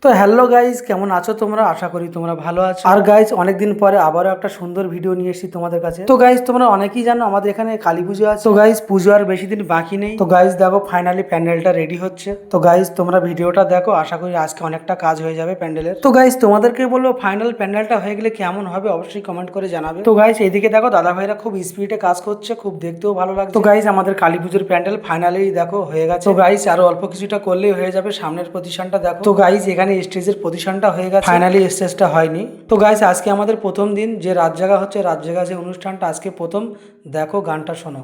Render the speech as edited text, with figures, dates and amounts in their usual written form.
তো hello guys, কেমন আছো তোমরা? আশা করি তোমরা ভালো আছো। আর গাইজ, অনেকদিন পরে আবারও একটা সুন্দর ভিডিও নিয়ে এসেছি তোমাদের কাছে। তো গাইজ, তোমরা অনেকেই জানো আমাদের এখানে কালী পুজো আছে। তো গাইজ, পুজো আর বেশি দিন বাকি নেই। তো গাইজ দেখো, ফাইনালি প্যান্ডেলটা রেডি হচ্ছে। তো গাইজ, তোমরা ভিডিওটা দেখো, আশা করি আজকে অনেকটা কাজ হয়ে যাবে প্যান্ডেলের। তো গাইজ, তোমাদেরকে বলবো ফাইনাল প্যান্ডেলটা হয়ে গেলে কেমন হবে অবশ্যই কমেন্ট করে জানাবে। তো গাইজ, এইদিকে দেখো দাদা ভাইরা খুব স্পিডে কাজ করছে, খুব দেখতেও ভালো লাগছে। তো গাইজ, আমাদের কালী পুজোর প্যান্ডেল ফাইনালি দেখো হয়ে গেছে। তো গাইজ, আরো অল্প কিছুটা করলেই হয়ে যাবে। সামনের প্রতিষ্ঠানটা দেখো। তো গাইজ, এখানে স্টেজের প্রতিষ্ঠানটা হয়ে গেছে, ফাইনালি স্টেজটা হয়নি। তো গাইজ, আজকে আমাদের প্রথম দিন, যে রাত জাগা হচ্ছে, রাত জাগা যে অনুষ্ঠানটা আজকে প্রথম। দেখো, গানটা শোনো।